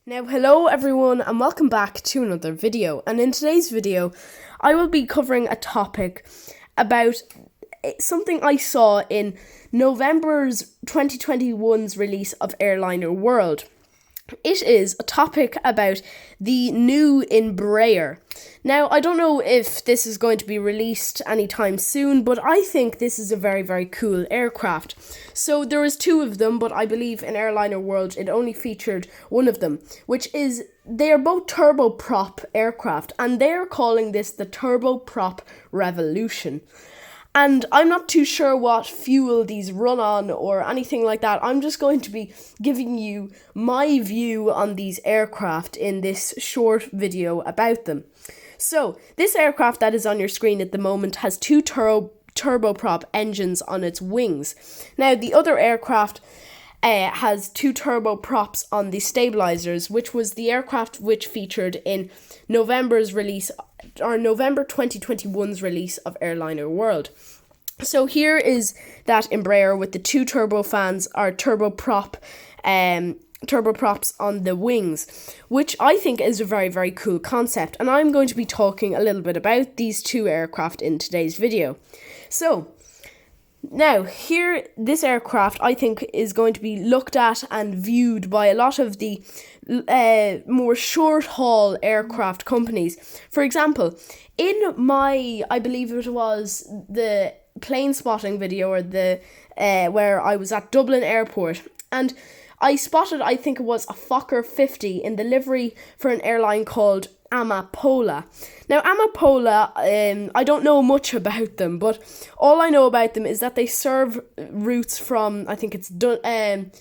Now, hello everyone and welcome back to another video. And in today's video, I will be covering a topic about something I saw in November's 2021's release of Airliner World. It is a topic about the new Embraer. Now, I don't know if this is going to be released anytime soon, but I think this is a very, very cool aircraft. So there is two of them, but I believe in Airliner World it only featured one of them, which is they are both turboprop aircraft, and they're calling this the turboprop revolution. And I'm not too sure what fuel these run on or anything like that. I'm just going to be giving you my view on these aircraft in this short video about them. So, this aircraft that is on your screen at the moment has two turboprop engines on its wings. Now, the other aircraft has two turboprops on the stabilizers, which was the aircraft which featured in November 2021's release of Airliner World. So here is that Embraer with the two turboprops on the wings, which I think is a very, very cool concept, and I'm going to be talking a little bit about these two aircraft in today's video. So now, here, this aircraft, I think, is going to be looked at and viewed by a lot of the more short-haul aircraft companies. For example, in my, I believe it was the plane spotting video, or the where I was at Dublin Airport, and I spotted, I think it was a Fokker 50 in the livery for an airline called Amapola. Now, Amapola, I don't know much about them, but all I know about them is that they serve routes from, I think it's Dublin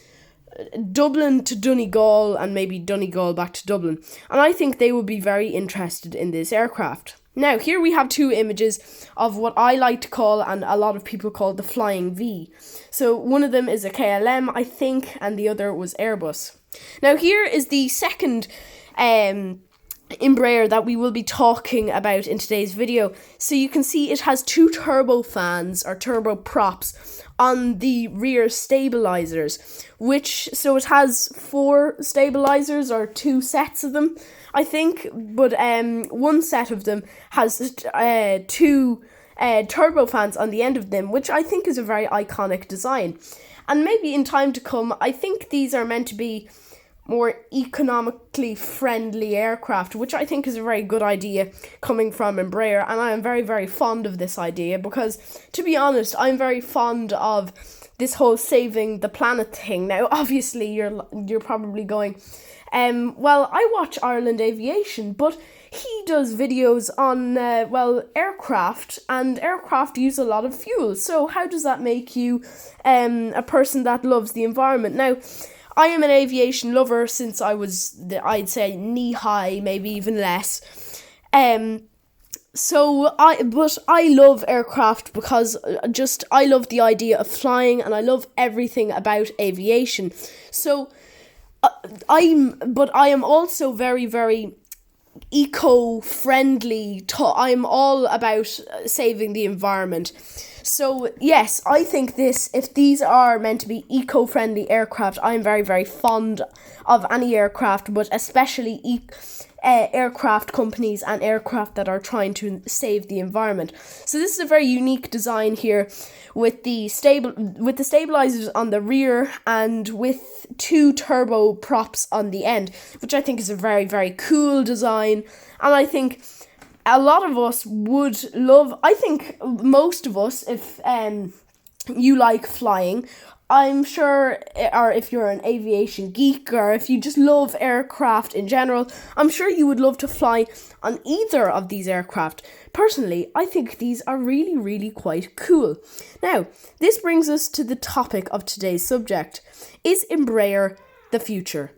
to Donegal and maybe Donegal back to Dublin. And I think they would be very interested in this aircraft. Now, here we have two images of what I like to call, and a lot of people call, the Flying V. So one of them is a KLM, I think, and the other was Airbus. Now, here is the second Embraer that we will be talking about in today's video. So you can see it has two turbofans or turboprops on the rear stabilizers, so it has four stabilizers, or two sets of them, I think, but one set of them has two turbofans on the end of them, which I think is a very iconic design. And maybe in time to come, I think these are meant to be more economically friendly aircraft, which I think is a very good idea coming from Embraer, and I am very, very fond of this idea because, to be honest, I'm very fond of this whole saving the planet thing. Now, obviously, you're probably going, well, I watch Ireland Aviation, but he does videos on, aircraft, and aircraft use a lot of fuel, so how does that make you a person that loves the environment? Now, I am an aviation lover since I was, I'd say, knee-high, maybe even less. But I love aircraft because I love the idea of flying, and I love everything about aviation. So I am also very, very eco-friendly. I'm all about saving the environment. So yes, I think if these are meant to be eco-friendly aircraft, I'm very, very fond of any aircraft, but especially aircraft companies and aircraft that are trying to save the environment. So this is a very unique design here with the stabilizers on the rear and with two turboprops on the end, which I think is a very, very cool design, and I think a lot of us would love. I think most of us, if you like flying, I'm sure, or if you're an aviation geek, or if you just love aircraft in general, I'm sure you would love to fly on either of these aircraft. Personally, I think these are really, really quite cool. Now, this brings us to the topic of today's subject. Is Embraer the future?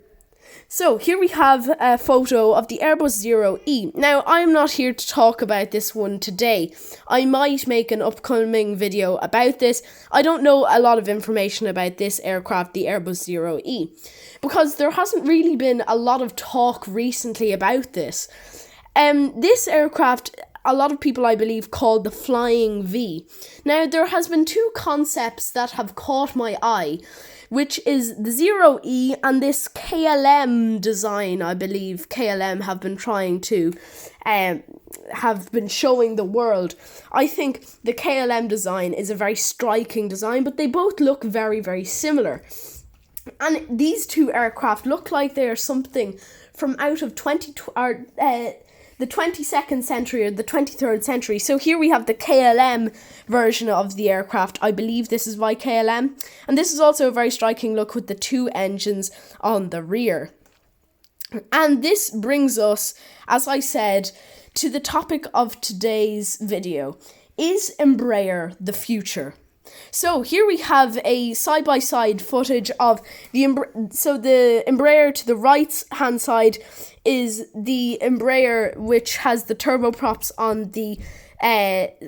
So here we have a photo of the Airbus Zero-E. Now, I am not here to talk about this one today. I might make an upcoming video about this. I don't know a lot of information about this aircraft, the Airbus Zero-E, because there hasn't really been a lot of talk recently about this. This aircraft, a lot of people, I believe, call the Flying V. Now, there has been two concepts that have caught my eye, which is the Zero E and this KLM design. I believe KLM have been trying to have been showing the world. I think the KLM design is a very striking design, but they both look very, very similar. And these two aircraft look like they are something from out of the 22nd century or the 23rd century. So here we have the KLM version of the aircraft. I believe this is by KLM. And this is also a very striking look with the two engines on the rear. And this brings us, as I said, to the topic of today's video. Is Embraer the future? So here we have a side-by-side footage of the Embraer to the right hand side is the Embraer which has the turboprops on the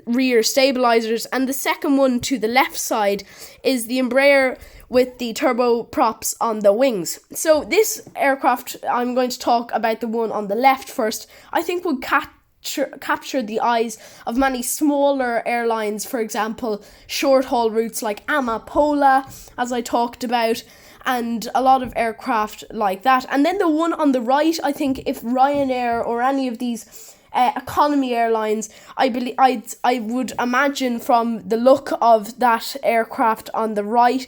rear stabilizers, and the second one to the left side is the Embraer with the turboprops on the wings. So this aircraft, I'm going to talk about the one on the left first, I think would capture the eyes of many smaller airlines, for example, short-haul routes like Amapola, as I talked about, and a lot of aircraft like that. And then the one on the right, I think if Ryanair or any of these economy airlines, I would imagine from the look of that aircraft on the right,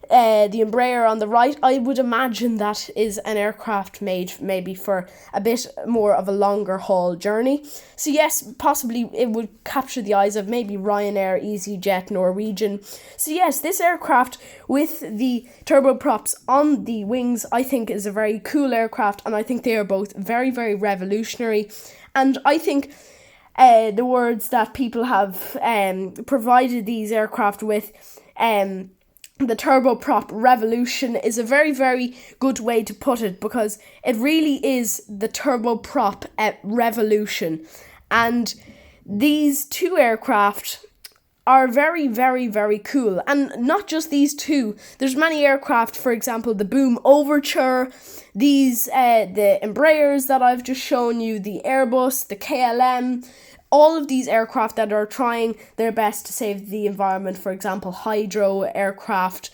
the Embraer on the right, I would imagine that is an aircraft made maybe for a bit more of a longer haul journey. So yes, possibly it would capture the eyes of maybe Ryanair, EasyJet, Norwegian. So yes, this aircraft with the turboprops on the wings, I think is a very cool aircraft, and I think they are both very, very revolutionary. And I think the words that people have provided these aircraft with, the turboprop revolution, is a very, very good way to put it, because it really is the turboprop revolution. And these two aircraft are very, very, very cool. And not just these two. There's many aircraft, for example, the Boom Overture, these, the Embraers that I've just shown you, the Airbus, the KLM, all of these aircraft that are trying their best to save the environment, for example, hydro aircraft,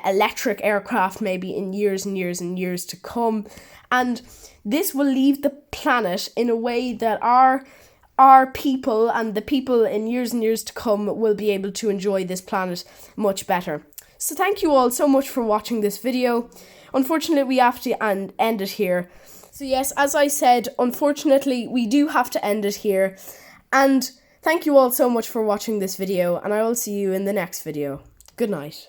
electric aircraft, maybe in years and years and years to come. And this will leave the planet in a way that our people and the people in years and years to come will be able to enjoy this planet much better. So thank you all so much for watching this video. Unfortunately, we have to end it here. So yes, as I said, unfortunately, we do have to end it here. And thank you all so much for watching this video, and I will see you in the next video. Good night.